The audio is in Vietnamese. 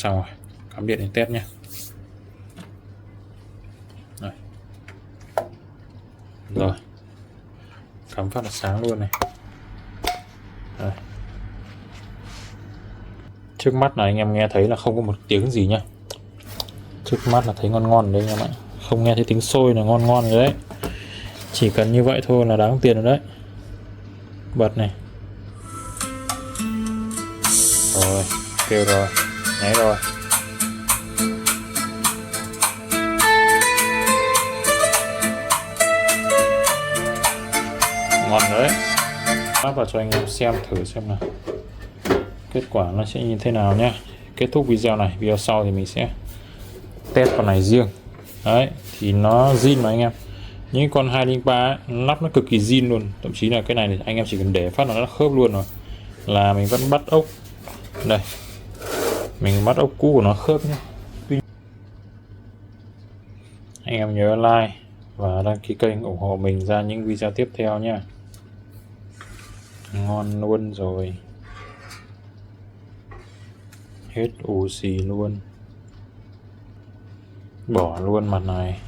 xong rồi, cắm điện đến test nhé. Rồi, cắm phát là sáng luôn này. Đây. Trước mắt là anh em nghe thấy là không có một tiếng gì nhá. Trước mắt là thấy ngon ngon đấy anh em ạ. Không nghe thấy tiếng sôi là ngon ngon rồi đấy. Chỉ cần như vậy thôi là đáng tiền rồi đấy. Bật này. Rồi, kêu rồi, nháy rồi. Ngon đấy. Áp vào cho anh em xem thử xem nào kết quả nó sẽ như thế nào nhé. Kết thúc video này, video sau thì mình sẽ test con này riêng. Đấy, thì nó zin mà anh em. Những con 203 ấy, lắp nó cực kỳ zin luôn. Thậm chí là cái này thì anh em chỉ cần để phát là nó khớp luôn rồi. Là mình vẫn bắt ốc. Đây, mình bắt ốc cũ của nó khớp nhé. Anh em nhớ like và đăng ký kênh ủng hộ mình ra những video tiếp theo nhé. Ngon luôn rồi. Hết ù xì luôn. Bỏ luôn mặt này.